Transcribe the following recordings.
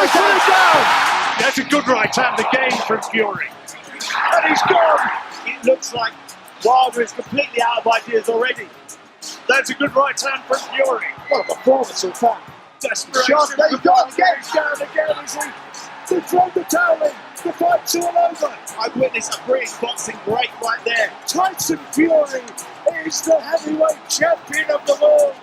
Fury's put it down. That's a good right hand again from Fury. And he's gone. It looks like Wilder is completely out of ideas already. That's a good right hand from Fury. What a performance in fact. Desperation. Shot, there you go, again. Down again as he throw the towel in. The fight's all over. I've witnessed a British boxing break right there. Tyson Fury is the heavyweight champion of the world.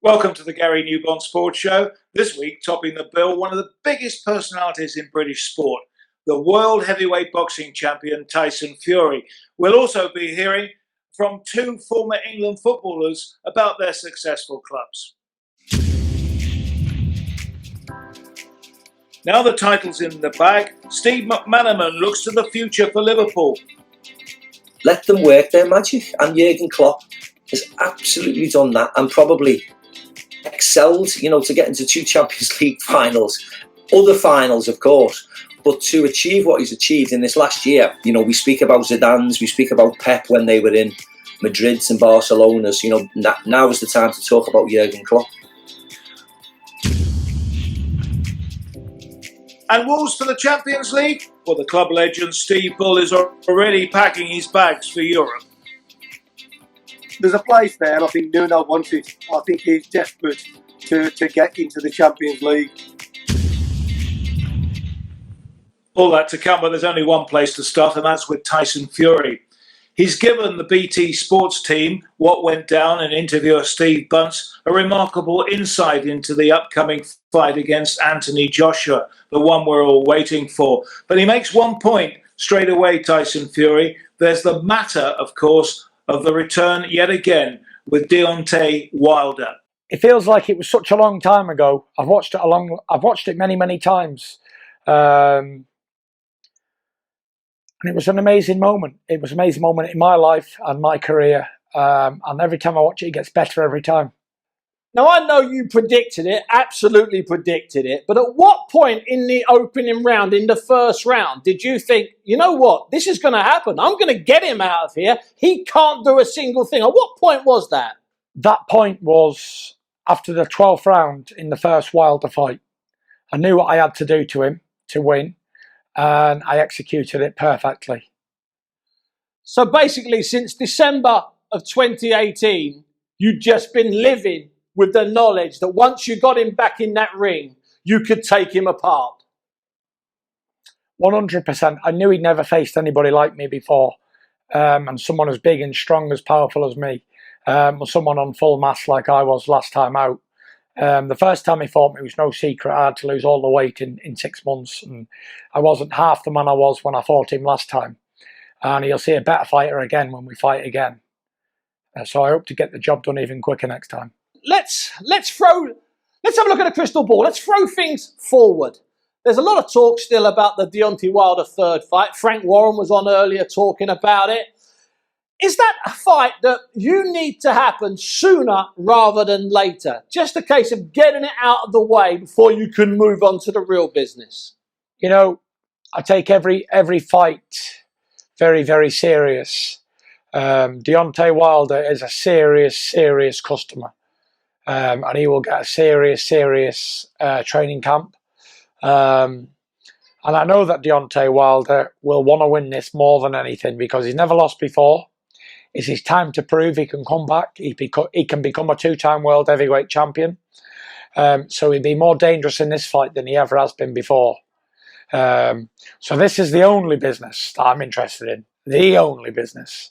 Welcome to the Gary Newbon Sports Show. This week, topping the bill, one of the biggest personalities in British sport, the world heavyweight boxing champion Tyson Fury. We'll also be hearing from two former England footballers about their successful clubs. Now the title's in the bag, Steve McManaman looks to the future for Liverpool. Let them work their magic, and Jurgen Klopp has absolutely done that and probably excelled, to get into 2 Champions League finals, other finals of course, but to achieve what he's achieved in this last year, we speak about Zidane's, we speak about Pep when they were in Madrid's and Barcelona's, now is the time to talk about Jurgen Klopp. And Wolves for the Champions League? Well, the club legend Steve Bull is already packing his bags for Europe. There's a place there, and I think Nuno wants it. I think he's desperate to get into the Champions League. All that to come, but there's only one place to start, and that's with Tyson Fury. He's given the BT Sports team, What Went Down, and interviewer Steve Bunce a remarkable insight into the upcoming fight against Anthony Joshua, the one we're all waiting for. But he makes one point straight away, Tyson Fury. There's the matter, of course, of the return yet again with Deontay Wilder. It feels like it was such a long time ago. I've watched it many, many times. And it was an amazing moment. It was an amazing moment in my life and my career. And every time I watch it, it gets better every time. Now, I know you predicted it, absolutely predicted it. But at what point in the opening round, in the first round, did you think, you know what, this is going to happen. I'm going to get him out of here. He can't do a single thing. At what point was that? That point was after the 12th round in the first Wilder fight. I knew what I had to do to him to win. And I executed it perfectly. So basically, since December of 2018, you'd just been living with the knowledge that once you got him back in that ring, you could take him apart. 100%. I knew he'd never faced anybody like me before. And someone as big and strong, as powerful as me. Or someone on full mass like I was last time out. The first time he fought me, it was no secret. I had to lose all the weight in 6 months, and I wasn't half the man I was when I fought him last time. And you'll see a better fighter again when we fight again. So I hope to get the job done even quicker next time. Let's have a look at a crystal ball. Let's throw things forward. There's a lot of talk still about the Deontay Wilder third fight. Frank Warren was on earlier talking about it. Is that a fight that you need to happen sooner rather than later? Just a case of getting it out of the way before you can move on to the real business? I take every fight very, very serious. Deontay Wilder is a serious, serious customer. And he will get a serious, serious training camp. And I know that Deontay Wilder will want to win this more than anything because he's never lost before. It's his time to prove he can come back. He can become a 2-time world heavyweight champion. So he'd be more dangerous in this fight than he ever has been before. So this is the only business that I'm interested in. The only business.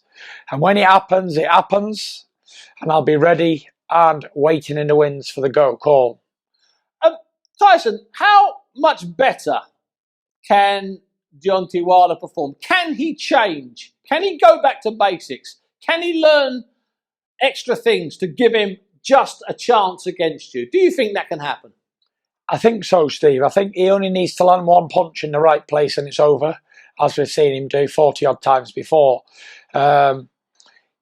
And when it happens, and I'll be ready and waiting in the wings for the go call. Tyson, how much better can Deontay Wilder perform? Can he change? Can he go back to basics? Can he learn extra things to give him just a chance against you? Do you think that can happen? I think so, Steve. I think he only needs to land one punch in the right place and it's over, as we've seen him do 40-odd times before.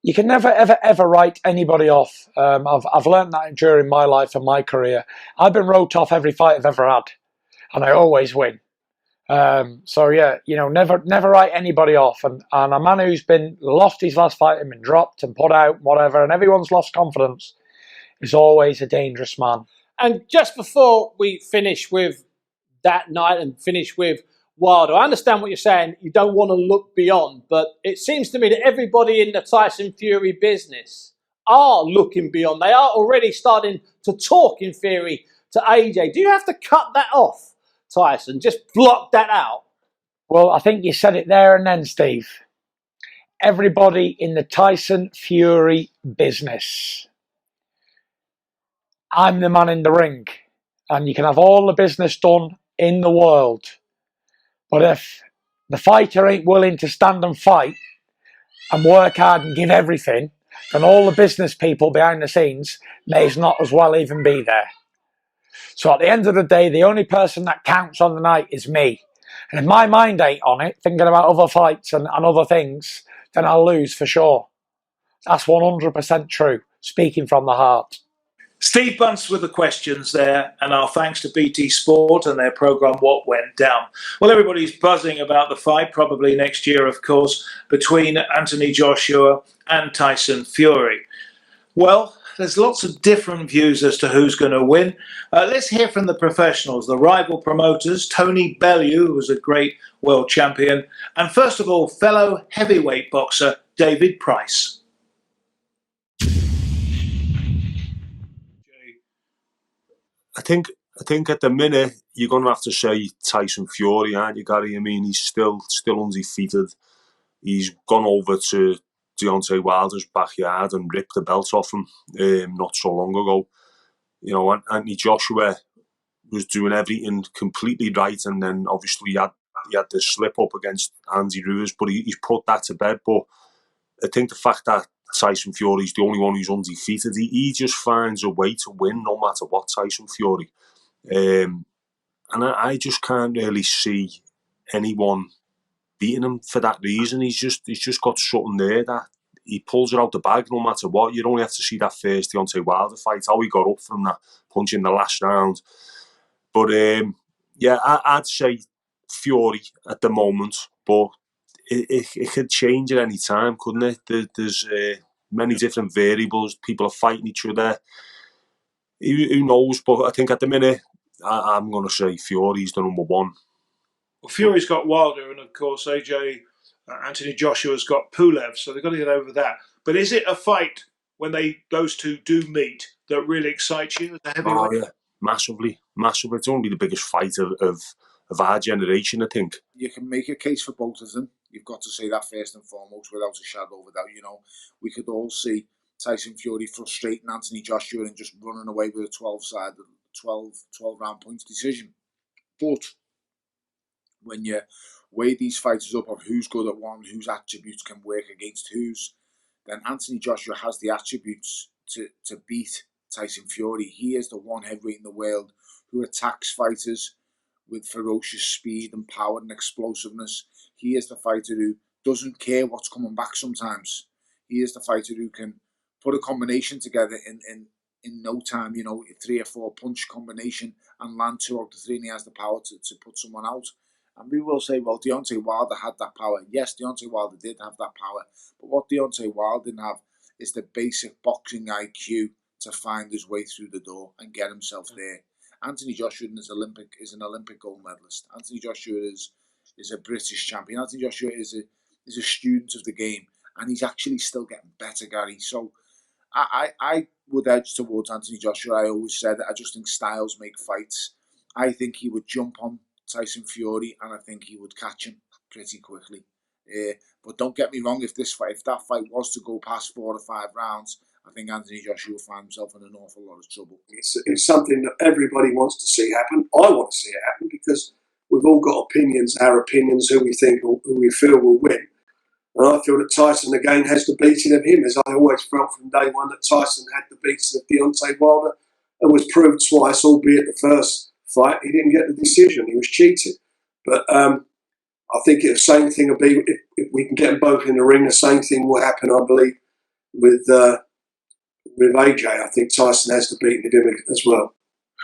You can never, ever, ever write anybody off. I've learned that during my life and my career. I've been wrote off every fight I've ever had, and I always win. So yeah, never write anybody off. And a man who's been lost his last fight and been dropped and put out, whatever, and everyone's lost confidence, is always a dangerous man. And just before we finish with that night and finish with Wilder, I understand what you're saying. You don't want to look beyond, but it seems to me that everybody in the Tyson Fury business are looking beyond. They are already starting to talk in theory to AJ. Do you have to cut that off, Tyson? Just block that out? Well, I think you said it there and then, Steve. Everybody in the Tyson Fury business. I'm the man in the ring, and you can have all the business done in the world. But if the fighter ain't willing to stand and fight and work hard and give everything, then all the business people behind the scenes may not as well even be there. So at the end of the day, the only person that counts on the night is me. And if my mind ain't on it, thinking about other fights and other things, then I'll lose for sure. That's 100% true, speaking from the heart. Steve Bunce with the questions there, and our thanks to BT Sport and their programme What Went Down. Well, everybody's buzzing about the fight, probably next year, of course, between Anthony Joshua and Tyson Fury. Well, there's lots of different views as to who's going to win. Let's hear from the professionals, the rival promoters, Tony Bellew, who was a great world champion, and first of all, fellow heavyweight boxer David Price. I think at the minute you're going to have to say Tyson Fury, aren't you, Gary? I mean, he's still undefeated. He's gone over to Deontay Wilder's backyard and ripped the belt off him not so long ago. You know, Anthony Joshua was doing everything completely right, and then obviously he had the slip up against Andy Ruiz, but he's put that to bed. But I think the fact that Tyson Fury's the only one who's undefeated, he just finds a way to win no matter what, Tyson Fury. And I just can't really see anyone beating him for that reason. He's just got something there that he pulls it out the bag no matter what. You only have to see that first Deontay Wilder fight, how he got up from that punch in the last round. But yeah, I'd say Fury at the moment, but it could change at any time, couldn't it? There's many different variables. People are fighting each other. Who knows? But I think at the minute, I'm going to say Fury's the number one. Well, Fury's got Wilder, and of course, Anthony Joshua's got Pulev, so they've got to get over that. But is it a fight when those two do meet that really excites you as a heavyweight? Oh yeah, massively. It's only the biggest fight of our generation, I think. You can make a case for both of them. You've got to say that first and foremost, without a shadow of a doubt. You know, we could all see Tyson Fury frustrating Anthony Joshua and just running away with a 12 round points decision. But when you weigh these fighters up of who's good at one, whose attributes can work against whose, then Anthony Joshua has the attributes to beat Tyson Fury. He is the one heavyweight in the world who attacks fighters with ferocious speed and power and explosiveness. He is the fighter who doesn't care what's coming back sometimes. He is the fighter who can put a combination together in no time, you know, 3 or 4 punch combination and land 2 out of 3, and he has the power to put someone out. And we will say, well, Deontay Wilder had that power. Yes, Deontay Wilder did have that power. But what Deontay Wilder didn't have is the basic boxing IQ to find his way through the door and get himself there. Anthony Joshua is an Olympic gold medalist. Anthony Joshua is a British champion. Anthony Joshua is a student of the game, and he's actually still getting better, Gary. So I would edge towards Anthony Joshua. I always said that I just think styles make fights. I think he would jump on Tyson Fury, and I think he would catch him pretty quickly. But don't get me wrong, if that fight was to go past 4 or 5 rounds, I think Anthony Joshua will find himself in an awful lot of trouble. It's something that everybody wants to see happen. I want to see it happen because we've all got opinions, our opinions, who we think, who we feel will win. And I feel that Tyson again has the beating of him, as I always felt from day one that Tyson had the beating of Deontay Wilder and was proved twice, albeit the first fight he didn't get the decision. He was cheated. But I think the same thing will be if we can get them both in the ring. The same thing will happen, I believe, with AJ. I think Tyson has the beating of him as well.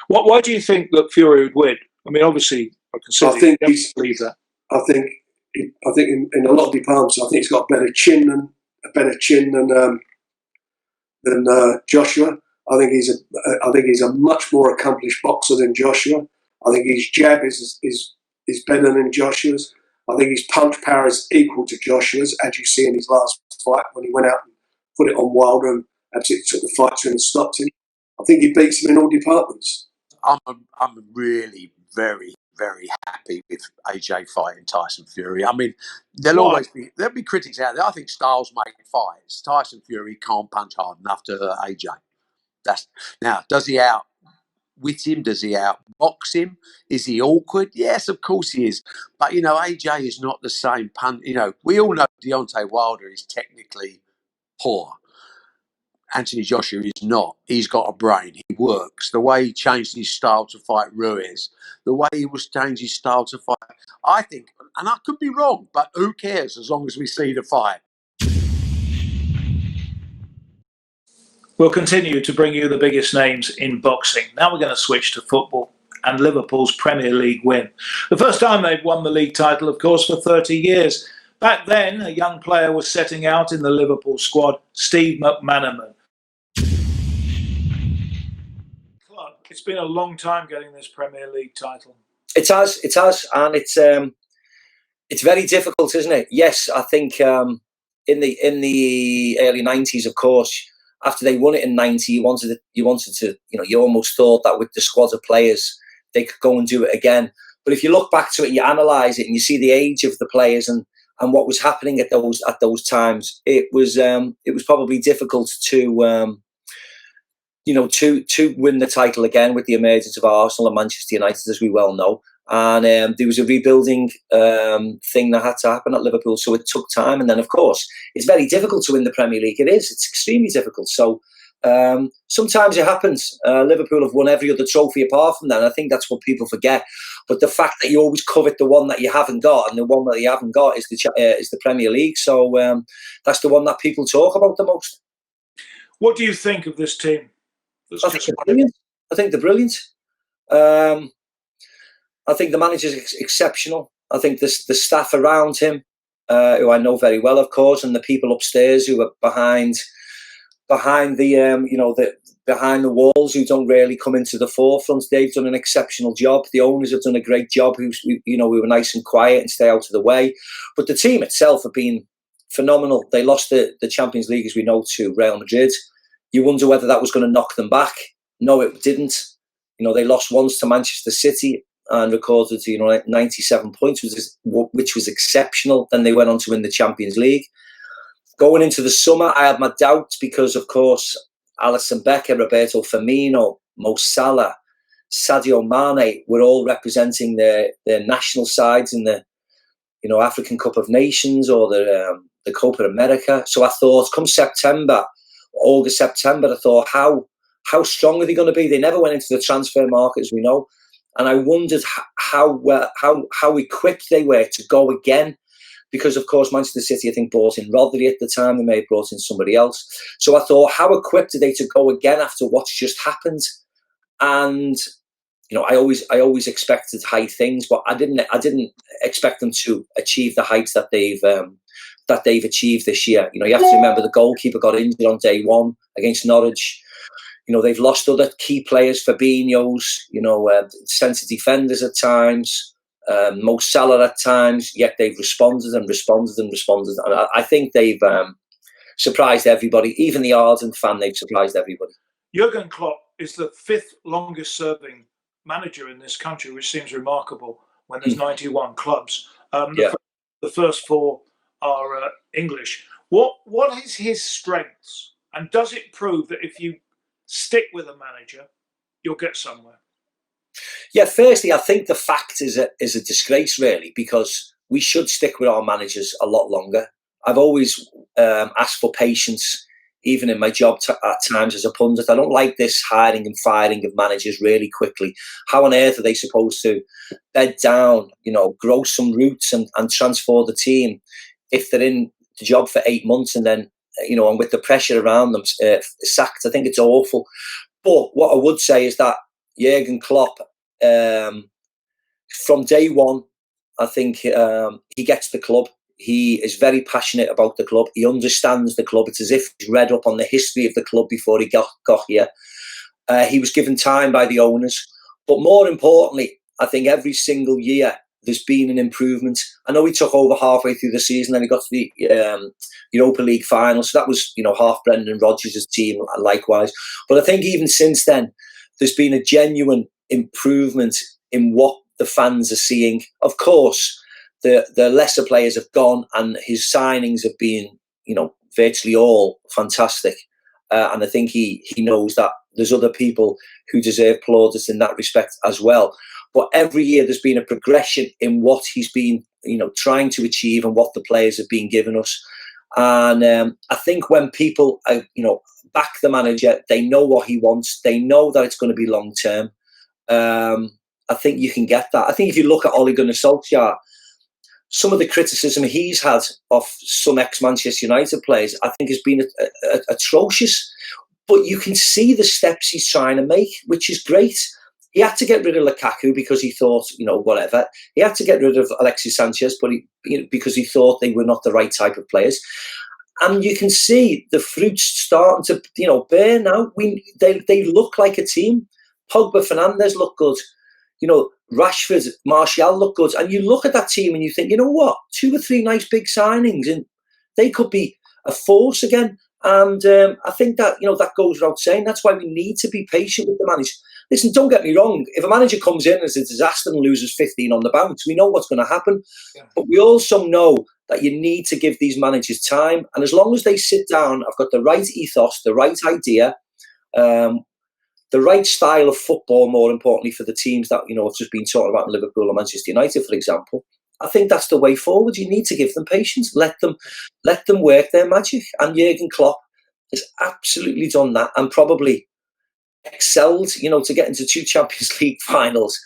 Why do you think that Fury would win? I mean, obviously, I believe that. I think in a lot of departments, I think he's got a better chin than Joshua. I think he's a much more accomplished boxer than Joshua. I think his jab is better than Joshua's. I think his punch power is equal to Joshua's, as you see in his last fight when he went out and put it on Wilder and absolutely took the fight to him and stopped him. I think he beats him in all departments. I'm really very, very happy with AJ fighting Tyson Fury. I mean, there'll be critics out there. I think styles make fights. Tyson Fury can't punch hard enough to hurt AJ. Now, does he outwit him? Does he outbox him? Is he awkward? Yes, of course he is. But, AJ is not the same punch. We all know Deontay Wilder is technically poor. Anthony Joshua is not. He's got a brain. He works. The way he changed his style to fight Ruiz, the way he was changing his style to fight, I think, and I could be wrong, but who cares as long as we see the fight. We'll continue to bring you the biggest names in boxing. Now we're going to switch to football and Liverpool's Premier League win. The first time they've won the league title, of course, for 30 years. Back then, a young player was setting out in the Liverpool squad, Steve McManaman. It's been a long time getting this Premier League title. It has, and it's very difficult, isn't it? Yes, I think in the early 90s, of course, after they won it in 90, you wanted to, you almost thought that with the squad of players, they could go and do it again. But if you look back to it and you analyse it and you see the age of the players and what was happening at those times, it was probably difficult to win the title again with the emergence of Arsenal and Manchester United, as we well know. And there was a rebuilding thing that had to happen at Liverpool, so it took time. And then, of course, it's very difficult to win the Premier League. It is. It's extremely difficult. So sometimes it happens. Liverpool have won every other trophy apart from that. And I think that's what people forget. But the fact that you always covet the one that you haven't got, and the one that you haven't got is the Premier League. So that's the one that people talk about the most. What do you think of this team? I think they're brilliant. I think the manager's exceptional. I think the staff around him, who I know very well, of course, and the people upstairs who are behind the walls, who don't really come into the forefront, they've done an exceptional job. The owners have done a great job. We were nice and quiet and stay out of the way. But the team itself have been phenomenal. They lost the Champions League, as we know, to Real Madrid. You wonder whether that was going to knock them back. No, it didn't. They lost once to Manchester City and recorded 97 points, which was exceptional. Then they went on to win the Champions League. Going into the summer, I had my doubts because, of course, Alisson Becker, Roberto Firmino, Mo Salah, Sadio Mane were all representing their national sides in the African Cup of Nations or the Copa America. So I thought, come September, August, September, I thought, how strong are they going to be? They never went into the transfer market, as we know. And I wondered how equipped they were to go again. Because, of course, Manchester City, I think, brought in Rodri at the time. They may have brought in somebody else. So I thought, how equipped are they to go again after what's just happened? And, I always expected high things, but I didn't expect them to achieve the heights that they've achieved this year. You have to remember the goalkeeper got injured on day one against Norwich. They've lost other key players, Fabinho's, centre defenders at times, Mo Salah at times, yet they've responded. And I think they've surprised everybody. Even the ardent fan, they've surprised everybody. Jurgen Klopp is the 5th longest serving manager in this country, which seems remarkable when there's 91 clubs. The first 4 are English. What is his strengths? And does it prove that if you stick with a manager, you'll get somewhere? Yeah, firstly, I think the fact is a disgrace, really, because we should stick with our managers a lot longer. I've always asked for patience, even in my job at times as a pundit. I don't like this hiring and firing of managers really quickly. How on earth are they supposed to bed down, grow some roots and transform the team if they're in the job for 8 months and then, and with the pressure around them, sacked? I think it's awful. But what I would say is that Jurgen Klopp, from day one, I think he gets the club. He is very passionate about the club. He understands the club. It's as if he's read up on the history of the club before he got here. He was given time by the owners. But more importantly, I think every single year there's been an improvement. I know he took over halfway through the season, and he got to the Europa League final. So that was, half Brendan Rodgers' team likewise. But I think even since then, there's been a genuine improvement in what the fans are seeing. Of course, the lesser players have gone, and his signings have been, virtually all fantastic. And I think he knows that there's other people who deserve plaudits in that respect as well. But every year there's been a progression in what he's been, trying to achieve and what the players have been giving us. And I think when people, back the manager, they know what he wants. They know that it's going to be long term. I think you can get that. I think if you look at Ole Gunnar Solskjaer, some of the criticism he's had of some ex-Manchester United players, I think has been atrocious. But you can see the steps he's trying to make, which is great. He had to get rid of Lukaku because he thought, whatever. He had to get rid of Alexis Sanchez, but because he thought they were not the right type of players. And you can see the fruits starting to, bear now. They look like a team. Pogba, Fernandes look good. Rashford, Martial look good. And you look at that team and you think, 2 or 3 nice big signings, and they could be a force again. And I think that, that goes without saying. That's why we need to be patient with the manager. Listen, don't get me wrong. If a manager comes in as a disaster and loses 15 on the bounce, we know what's going to happen. Yeah. But we also know that you need to give these managers time. And as long as they sit down, I've got the right ethos, the right idea, the right style of football, more importantly, for the teams that, have just been talking about in Liverpool or Manchester United, for example. I think that's the way forward. You need to give them patience. Let them work their magic. And Jurgen Klopp has absolutely done that and probably excelled, to get into 2 Champions League finals,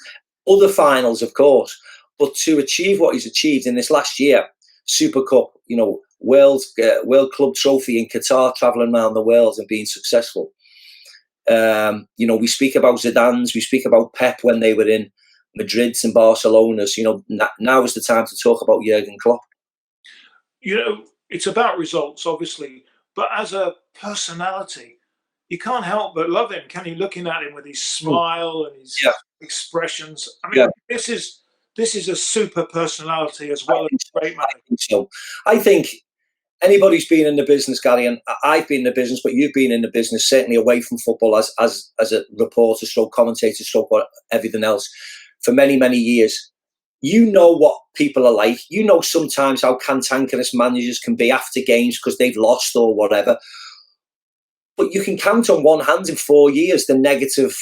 other finals, of course, but to achieve what he's achieved in this last year, Super Cup, World Club Trophy in Qatar, travelling around the world and being successful. We speak about Zidane's, we speak about Pep when they were in Madrid's and Barcelona's. Now is the time to talk about Jurgen Klopp. It's about results, obviously, but as a personality, you can't help but love him, can you? Looking at him with his smile and his expressions. I mean, this is a super personality as well as a great man. I think anybody's been in the business, Gary, and I've been in the business, but you've been in the business, certainly away from football as a reporter, stroke commentator, stroke everything else, for many, many years. You know what people are like. You know sometimes how cantankerous managers can be after games because they've lost or whatever. But you can count on one hand in 4 years the negative,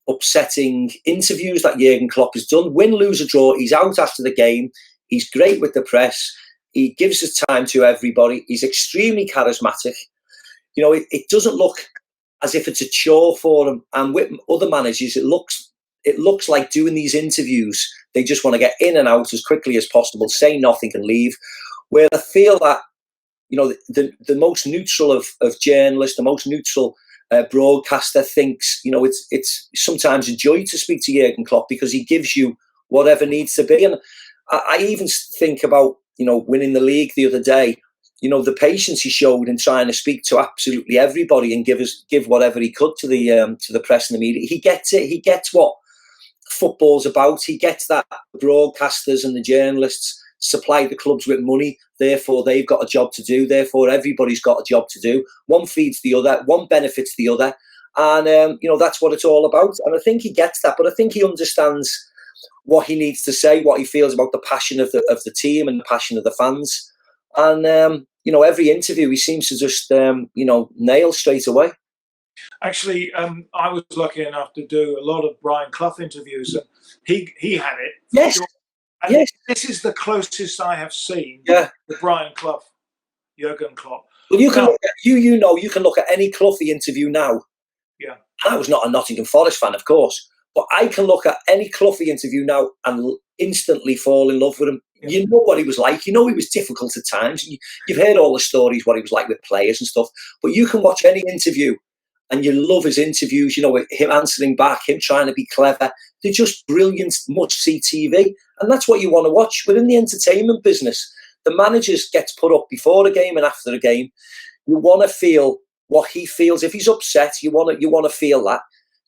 upsetting interviews that Jurgen Klopp has done. Win, lose or draw, he's out after the game. He's great with the press. He gives his time to everybody. He's extremely charismatic. It doesn't look as if it's a chore for him. And with other managers, it looks like doing these interviews. They just want to get in and out as quickly as possible, say nothing and leave. Where I feel that, the most neutral of journalists, the most neutral broadcaster thinks, it's sometimes a joy to speak to Jurgen Klopp because he gives you whatever needs to be. And I even think about, winning the league the other day, the patience he showed in trying to speak to absolutely everybody and give whatever he could to the press and the media. He gets it. He gets what football's about. He gets that broadcasters and the journalists supply the clubs with money. Therefore, they've got a job to do. Therefore, everybody's got a job to do. One feeds the other. One benefits the other. And, that's what it's all about. And I think he gets that. But I think he understands what he needs to say, what he feels about the passion of the team and the passion of the fans. And, every interview he seems to just, nail straight away. Actually, I was lucky enough to do a lot of Brian Clough interviews, and he had it. Yes. And yes. This is the closest I have seen to Brian Clough, Jurgen Klopp. Well, you can you can look at any Cloughy interview now. Yeah. I was not a Nottingham Forest fan, of course, but I can look at any Cloughy interview now and instantly fall in love with him. Yeah. You know what he was like. You know he was difficult at times. You've heard all the stories, what he was like with players and stuff. But you can watch any interview and you love his interviews, him answering back, him trying to be clever. They're just brilliant, must-see TV. And that's what you want to watch. We're in the entertainment business. the manager gets put up before a game and after a game. You want to feel what he feels. If he's upset, you want to feel that.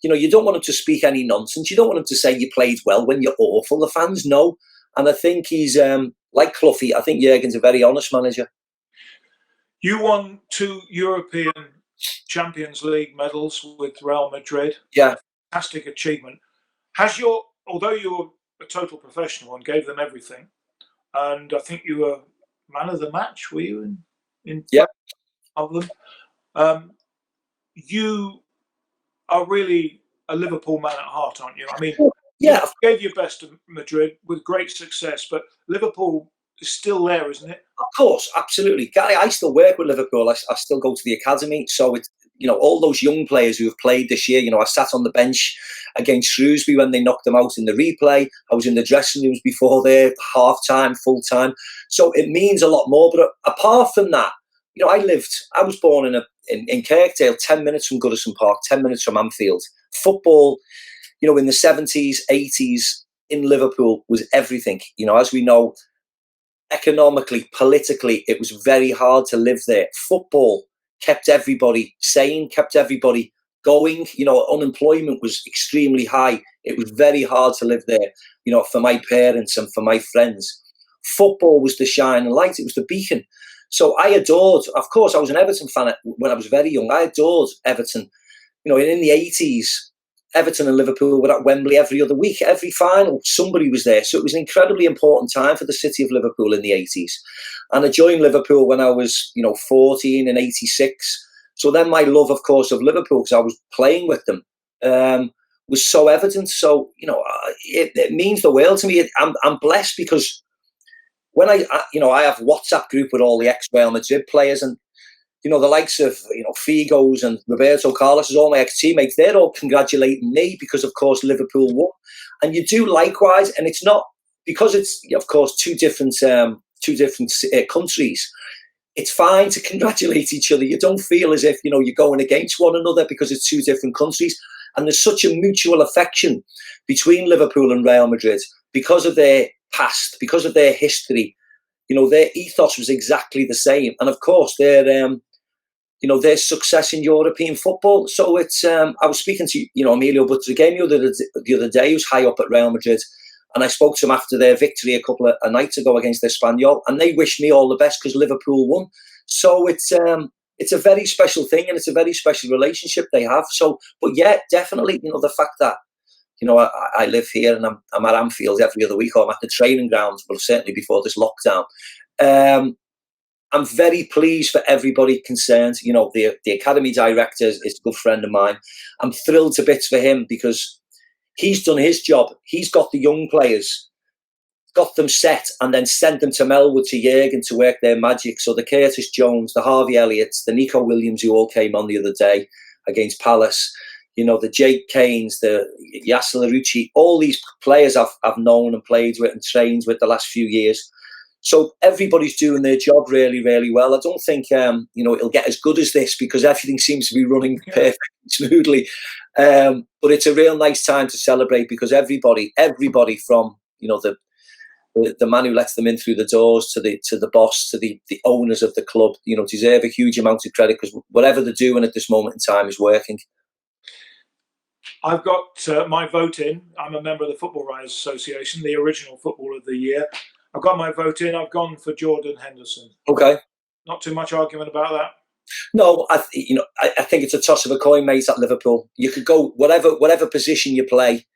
You know, you don't want him to speak any nonsense. You don't want him to say you played well when you're awful. The fans know. And I think he's, like Cloughie, I think Jurgen's a very honest manager. You won 2 European Champions League medals with Real Madrid. Yeah. Fantastic achievement. Although you were a total professional and gave them everything, and I think you were man of the match, were you, in yeah. of them? You are really a Liverpool man at heart, aren't you? I mean, yeah, you gave your best to Madrid with great success, but Liverpool is still there, isn't it? Of course, absolutely. Gary, I still work with Liverpool. I still go to the academy. So it's, you know, all those young players who have played this year, you know, I sat on the bench against Shrewsbury when they knocked them out in the replay. I was in the dressing rooms before there, half-time, full-time. So it means a lot more. But apart from that, you know, I was born in Kirkdale, 10 minutes from Goodison Park, 10 minutes from Anfield. Football, you know, in the 70s, 80s in Liverpool was everything. You know, as we know, economically, politically, it was very hard to live there. Football kept everybody sane, kept everybody going. You know, unemployment was extremely high. It was very hard to live there, you know, for my parents and for my friends. Football was the shining light. It was the beacon. So I adored, of course, I was an Everton fan when I was very young. I adored Everton. You know, in the 80s, Everton and Liverpool were at Wembley every other week. Every final, somebody was there. So it was an incredibly important time for the city of Liverpool in the 80s. And I joined Liverpool when I was, you know, 14 in 86. So then my love, of course, of Liverpool, because I was playing with them, was so evident. So, you know, it means the world to me. I'm blessed because when I have WhatsApp group with all the ex-Real Madrid players, and you know, the likes of, you know, Figo's and Roberto Carlos, all my ex-teammates, they're all congratulating me because, of course, Liverpool won. And you do likewise. And it's not because it's, of course, two different countries. It's fine to congratulate each other. You don't feel as if, you know, you're going against one another because it's two different countries. And there's such a mutual affection between Liverpool and Real Madrid because of their past, because of their history. You know, their ethos was exactly the same. And of course, their success in European football. So it's, I was speaking to, you know, Emilio Butragueño the other day, who's high up at Real Madrid. And I spoke to him after their victory a night ago against Espanyol. And they wished me all the best because Liverpool won. So it's a very special thing, and it's a very special relationship they have. So, but yeah, definitely, you know, the fact that, you know, I live here and I'm at Anfield every other week, or I'm at the training grounds, well, certainly before this lockdown. I'm very pleased for everybody concerned. You know, the academy director is a good friend of mine. I'm thrilled to bits for him because he's done his job. He's got the young players, got them set, and then sent them to Melwood, to Jurgen, to work their magic. So the Curtis Jones, the Harvey Elliots, the Nico Williams, who all came on the other day against Palace, you know, the Jake Kanes, the Yasser Larouci, all these players I've known and played with and trained with the last few years. So everybody's doing their job really, really well. I don't think, you know, it'll get as good as this because everything seems to be running perfectly smoothly. But it's a real nice time to celebrate because everybody from, you know, the man who lets them in through the doors to the boss, to the owners of the club, you know, deserve a huge amount of credit because whatever they're doing at this moment in time is working. I've got my vote in. I'm a member of the Football Writers Association, the original Footballer of the Year. I've got my vote in. I've gone for Jordan Henderson. Okay. Not too much argument about that. No, I think it's a toss of a coin, mate, at Liverpool. You could go whatever position you play.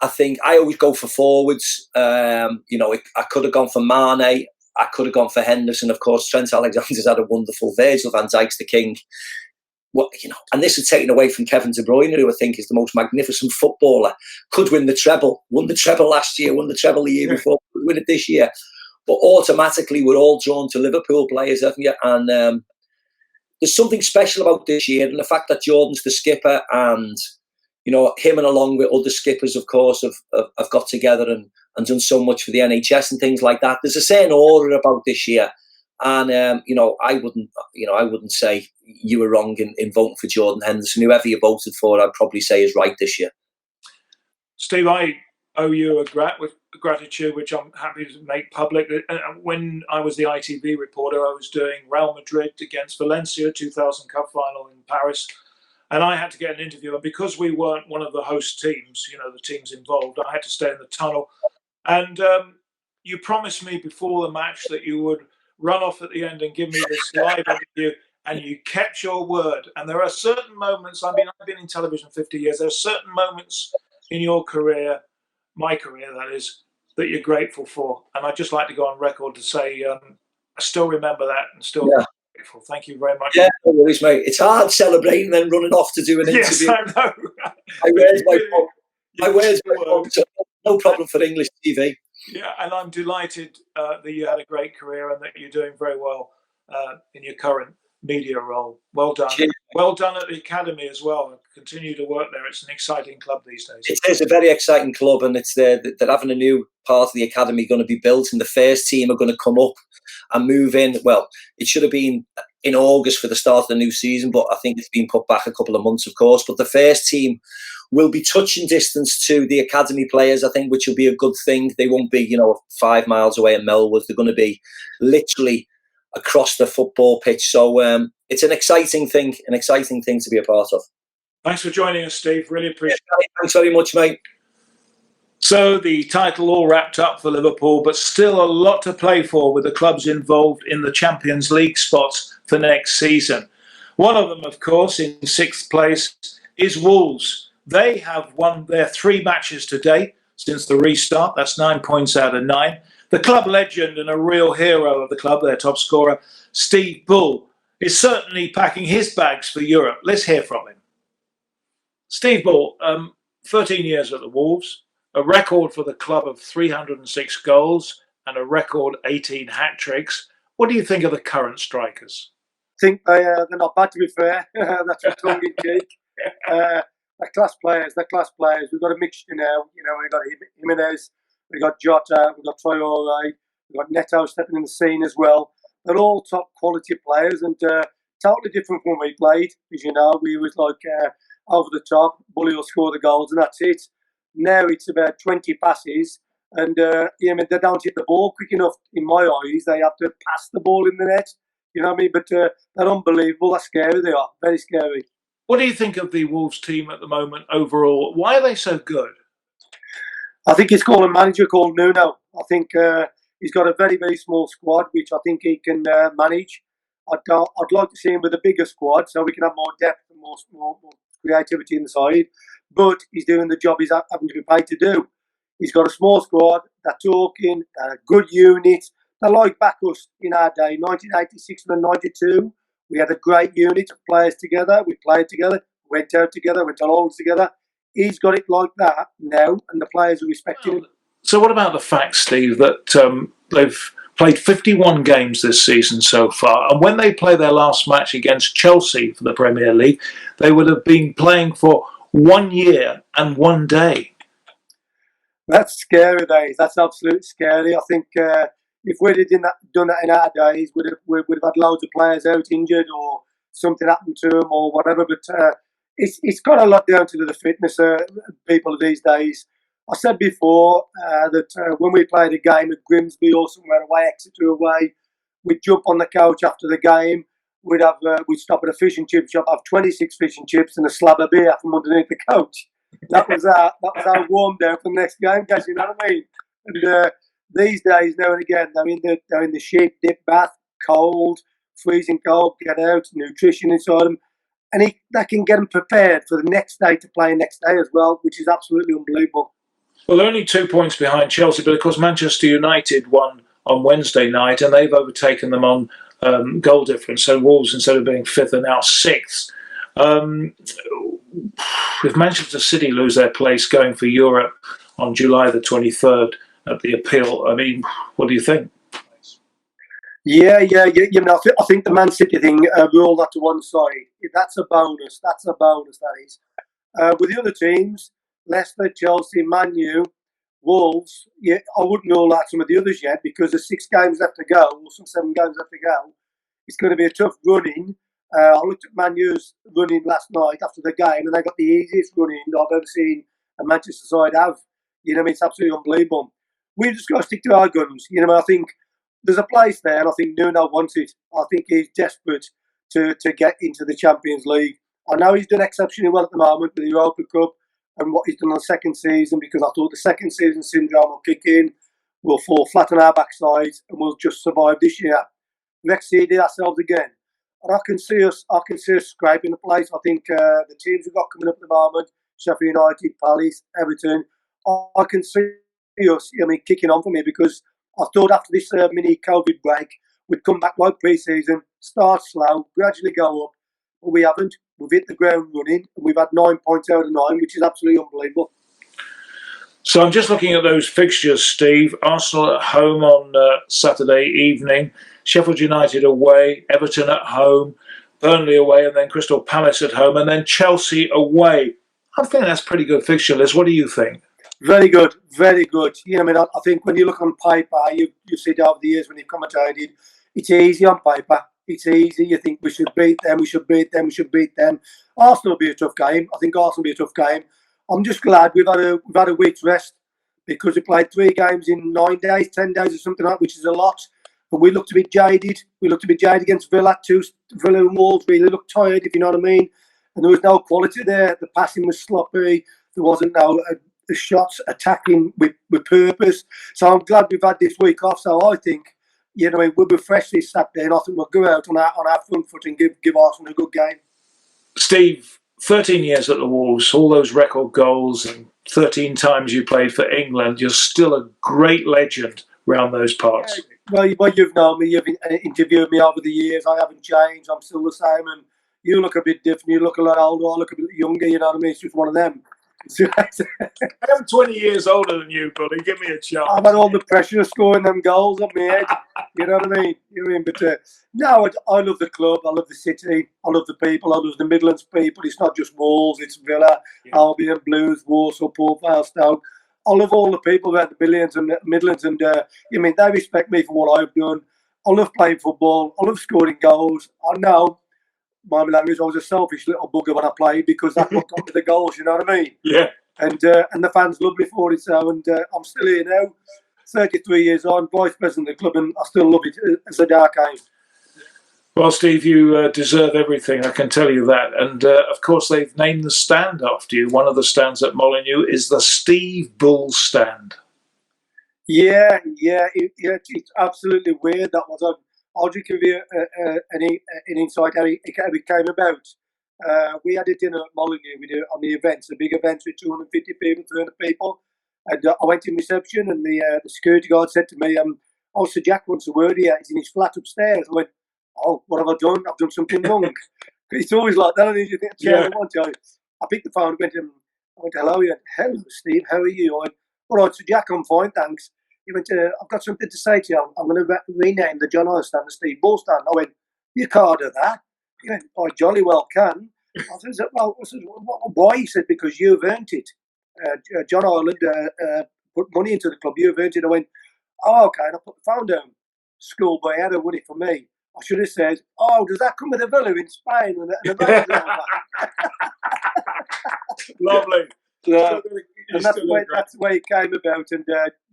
I think I always go for forwards. You know, I could have gone for Mane. I could have gone for Henderson. Of course, Trent Alexander's had a wonderful. Virgil van Dijk's the king. What, you know, and this is taken away from Kevin De Bruyne, who I think is the most magnificent footballer. Could win the treble. Won the treble last year. Won the treble the year before. Could win it this year. But automatically, we're all drawn to Liverpool players, haven't you? And there's something special about this year, and the fact that Jordan's the skipper, and you know, him and along with other skippers, of course, have got together and done so much for the NHS and things like that. There's a certain aura about this year. And you know, I wouldn't say you were wrong in voting for Jordan Henderson. Whoever you voted for, I'd probably say is right this year. Steve, I owe you a gratitude, which I'm happy to make public. When I was the ITV reporter, I was doing Real Madrid against Valencia 2000 Cup final in Paris, and I had to get an interview. And because we weren't one of the host teams, the teams involved, I had to stay in the tunnel. And you promised me before the match that you would run off at the end and give me this live interview, and you kept your word. And there are certain moments, I've been in television 50 years, there are certain moments in your career, my career that is, that you're grateful for. And I'd just like to go on record to say I still remember that and still grateful. Thank you very much. Yeah, no worries, mate. It's hard celebrating and then running off to do an interview. Yes, I know. I wears my phone, so no problem for English TV. Yeah, and I'm delighted that you had a great career and that you're doing very well in your current media role. Well done. Cheers. Well done at the academy as well. Continue to work there. It's an exciting club these days. It is a very exciting club, and it's they're having a new part of the academy going to be built, and the first team are going to come up and move in. Well, it should have been in August for the start of the new season, but I think it's been put back a couple of months, of course. But the first team will be touching distance to the academy players, I think, which will be a good thing. They won't be, 5 miles away in Melwood. They're going to be literally across the football pitch. So it's an exciting thing to be a part of. Thanks for joining us, Steve. Really appreciate it. Thanks very much, mate. So the title all wrapped up for Liverpool, but still a lot to play for with the clubs involved in the Champions League spots for next season. One of them, of course, in 6th place is Wolves. They have won their 3 matches to date since the restart. That's 9 points out of 9. The club legend and a real hero of the club, their top scorer, Steve Bull, is certainly packing his bags for Europe. Let's hear from him. Steve Bull, 13 years at the Wolves, a record for the club of 306 goals and a record 18 hat-tricks. What do you think of the current strikers? I think they're not bad, to be fair. That's a tongue in cheek. They're class players. We've got a mixture now. We've got Jimenez, we've got Jota, we've got Traore, we've got Neto stepping in the scene as well. They're all top quality players and totally different from when we played. As you know, we was like over the top. Bully will score the goals and that's it. Now it's about 20 passes and they don't hit the ball quick enough. In my eyes, they have to pass the ball in the net. You know what I mean? But they're unbelievable. They're scary. They are very scary. What do you think of the Wolves team at the moment overall? Why are they so good? I think it's called a manager called Nuno. I think he's got a very, very small squad, which I think he can manage. I'd like to see him with a bigger squad so we can have more depth and more creativity inside. But he's doing the job he's having to be paid to do. He's got a small squad. They're talking. They're a good unit. They're like Bacchus in our day, 1986 and 92. We had a great unit of players together. We played together, went out together, went to Olds together. He's got it like that now, and the players are respecting him. So what about the fact, Steve, that they've played 51 games this season so far, and when they play their last match against Chelsea for the Premier League, they would have been playing for 1 year and 1 day. That's scary days. That's absolutely scary. I think if we'd have done that in our days, we'd have had loads of players out injured or something happened to them or whatever. But it's got a lot down to the fitness people these days. I said before that when we played a game at Grimsby or somewhere away, Exeter away, we'd jump on the couch after the game. We'd stop at a fish and chip shop, have 26 fish and chips and a slab of beer from underneath the couch. That was our warm down for the next game, guys. You know what I mean? And these days, now and again, they're in the sheep dip bath, cold, freezing cold, get out, nutrition inside them. And that can get them prepared for the next day to play next day as well, which is absolutely unbelievable. Well, they're only 2 points behind Chelsea, but of course Manchester United won on Wednesday night and they've overtaken them on goal difference. So Wolves, instead of being 5th, are now 6th. If Manchester City lose their place going for Europe on July the 23rd at the appeal, I mean, what do you think? Yeah. I think the Man City thing, roll that to one side. That's a bonus. That is. With the other teams, Leicester, Chelsea, Man U, Wolves, I wouldn't roll out some of the others yet because there's 6 games left to go, or some 7 games left to go. It's going to be a tough run-in. I looked at Man U's run-in last night after the game, and they got the easiest run-in I've ever seen a Manchester side have. You know what I mean? It's absolutely unbelievable. we've just got to stick to our guns. You know, I think there's a place there, and I think Nuno wants it. I think he's desperate to get into the Champions League. I know he's done exceptionally well at the moment with the Europa Cup and what he's done on the second season, because I thought the second season syndrome will kick in, we'll fall flat on our backsides, and we'll just survive this year. We've exceeded ourselves again. And I can see us scraping the place. I think the teams we've got coming up at the moment, Sheffield United, Palace, Everton, I can see us, kicking on for me, because I thought after this mini COVID break, we'd come back like pre-season, start slow, gradually go up, but we haven't. We've hit the ground running, and we've had 9 points out of 9, which is absolutely unbelievable. So I'm just looking at those fixtures, Steve. Arsenal at home on Saturday evening, Sheffield United away, Everton at home, Burnley away, and then Crystal Palace at home, and then Chelsea away. I think that's pretty good fixture list. What do you think? Very good, very good. I think when you look on paper, you see it over the years when you've commentated, it's easy on paper. It's easy. You think we should beat them, we should beat them, we should beat them. Arsenal will be a tough game. I think Arsenal will be a tough game. I'm just glad we've had a week's rest, because we played 3 games in 9 days, 10 days or something like that, which is a lot. And we looked a bit jaded. We looked a bit jaded against Villa. Villa and Wolves really looked tired, if you know what I mean. And there was no quality there. The passing was sloppy. There wasn't the shots attacking with purpose. So I'm glad we've had this week off. So I think, we'll be fresh this Saturday, and I think we'll go out on our front foot and give Arsenal a good game. Steve, 13 years at the Wolves, all those record goals, and 13 times you played for England. You're still a great legend round those parts. Well, you've known me. You've interviewed me over the years. I haven't changed. I'm still the same. And you look a bit different. You look a lot older. I look a bit younger. You know what I mean? It's just one of them. I'm 20 years older than you, buddy. Give me a chance. I've had all the pressure of scoring them goals on my head. You know what I mean? But no, I love the club. I love the city. I love the people. I love the Midlands people. It's not just Wolves. It's Villa, Albion, Blues, Warsaw, Port Vale, Stoke. I love all the people about the Midlands, and they respect me for what I've done. I love playing football. I love scoring goals. I know my language, I was a selfish little bugger when I played, because that's what got me the goals, you know what I mean? Yeah. And the fans love me for it. So, and I'm still here now, 33 years on, vice president of the club, and I still love it. It's a dark age. Well, Steve, you deserve everything, I can tell you that. And, of course, they've named the stand after you. One of the stands at Molineux is the Steve Bull stand. Yeah, it's absolutely weird. That was I'll just give you an insight how it came about. We had a dinner at Molineux. We did it on the events, the big events with 250 people, 300 people. And I went in reception, and the security guard said to me, Sir Jack wants a word here. He's in his flat upstairs. I went, oh, what have I done? I've done something wrong. It's always like that. I picked the phone and went, hello. He went, hello, Steve. How are you? I went, all right, Sir Jack, I'm fine, thanks. He went, I've got something to say to you. I'm going to rename the John Iron stand the Steve Bull stand. I went, you can't do that. He went, I jolly well can. I said, well, why? He said, because you've earned it. John Ireland put money into the club. You've earned it. I went, oh, okay. And I put the phone down. Schoolboy had a won it for me. I should have said, oh, does that come with a villa in Spain? And Lovely. And that's the way it came about. And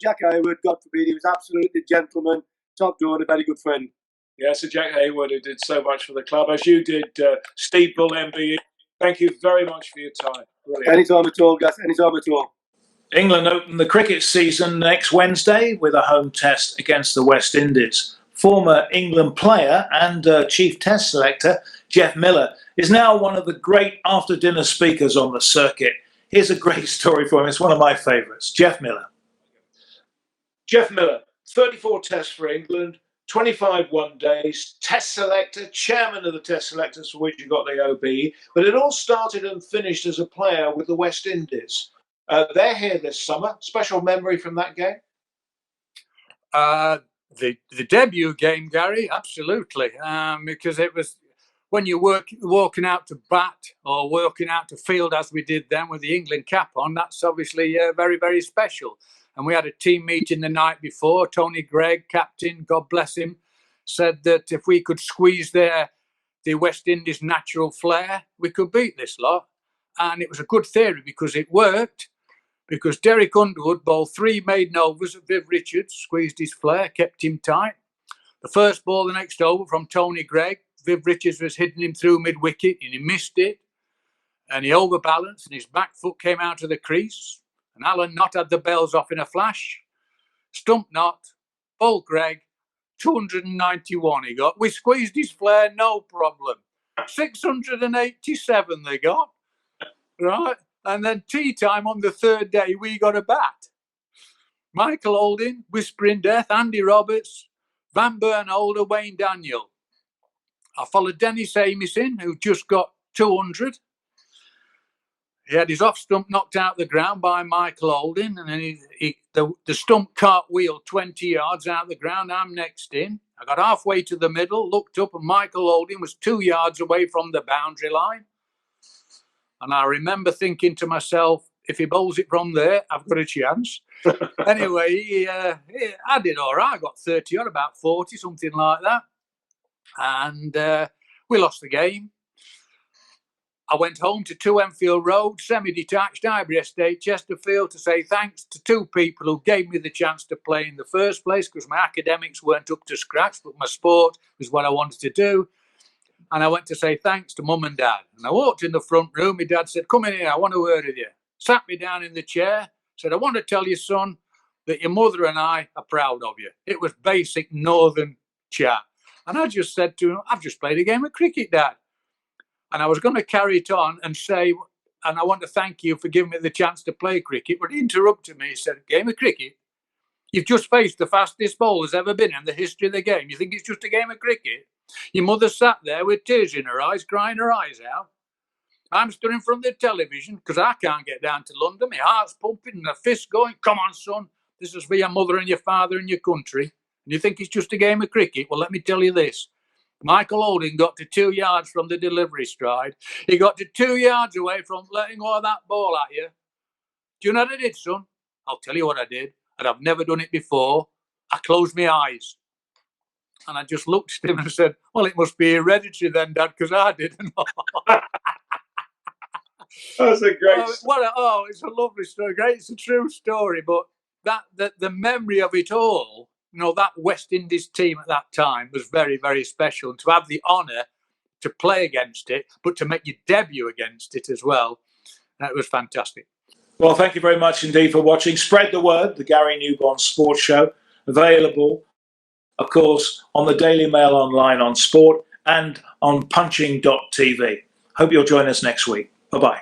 Jack Hayward, God forbid, he was absolutely a gentleman, top drawer, and a very good friend. Yeah, so Jack Hayward, who did so much for the club, as you did, Steve Bull, MBE. Thank you very much for your time. Brilliant. Anytime at all, guys. Anytime at all. England open the cricket season next Wednesday with a home test against the West Indies. Former England player and chief test selector Jeff Miller is now one of the great after-dinner speakers on the circuit. Here's a great story for him. It's one of my favourites. Jeff Miller. Jeff Miller, 34 tests for England, 25 one-days, test selector, chairman of the test selectors for which you got the OB. But it all started and finished as a player with the West Indies. They're here this summer. Special memory from that game? The debut game, Gary, absolutely, because it was when you're walking out to bat or walking out to field as we did then with the England cap on. That's obviously very, very special. And we had a team meeting the night before. Tony Gregg, captain, God bless him, said that if we could squeeze the West Indies natural flair, we could beat this lot. And it was a good theory because it worked. because Derek Underwood bowled 3 maiden overs at Viv Richards, squeezed his flare, kept him tight. The first ball the next over from Tony Gregg, Viv Richards was hitting him through mid-wicket and he missed it. And he overbalanced and his back foot came out of the crease. And Alan Knott had the bells off in a flash. Stump Knott, bowled Gregg, 291 he got. We squeezed his flare, no problem. 687 they got. Right? And then tea time on the third day, we got a bat. Michael Holding, Whispering Death, Andy Roberts, Van Bernholder, Wayne Daniel. I followed Dennis Amison, who just got 200. He had his off stump knocked out the ground by Michael Holding, and then the stump cartwheeled 20 yards out the ground. I'm next in. I got halfway to the middle, looked up, and Michael Holding was 2 yards away from the boundary line. And I remember thinking to myself, if he bowls it from there, I've got a chance. Anyway, I did all right. I got 30 or about 40, something like that. And we lost the game. I went home to 2 Enfield Road, semi-detached, Highbury Estate, Chesterfield, to say thanks to 2 people who gave me the chance to play in the first place, because my academics weren't up to scratch, but my sport was what I wanted to do. And I went to say thanks to Mum and Dad. And I walked in the front room. My dad said, come in here, I want a word with you. Sat me down in the chair, said, I want to tell you, son, that your mother and I are proud of you. It was basic northern chat. And I just said to him, I've just played a game of cricket, Dad. And I was going to carry it on and say, and I want to thank you for giving me the chance to play cricket. But he interrupted me. He said, game of cricket? You've just faced the fastest bowler's ever been in the history of the game. You think it's just a game of cricket? Your mother sat there with tears in her eyes, crying her eyes out. I'm stood in front of the television because I can't get down to London. My heart's pumping and the fist going. Come on, son. This is for your mother and your father and your country. And you think it's just a game of cricket? Well, let me tell you this. Michael Holding got to 2 yards from the delivery stride. He got to 2 yards away from letting go of that ball at you. Do you know what I did, son? I'll tell you what I did. And I've never done it before. I closed my eyes. And I just looked at him and said, well, it must be hereditary then, Dad, because I didn't. That's a great story. It's a lovely story. Great, it's a true story. But the memory of it all, you know, that West Indies team at that time was very, very special. And to have the honour to play against it, but to make your debut against it as well, that was fantastic. Well, thank you very much indeed for watching. Spread the word, the Gary Newbon Sports Show, available, of course, on the Daily Mail Online on Sport and on punching.tv. Hope you'll join us next week. Bye-bye.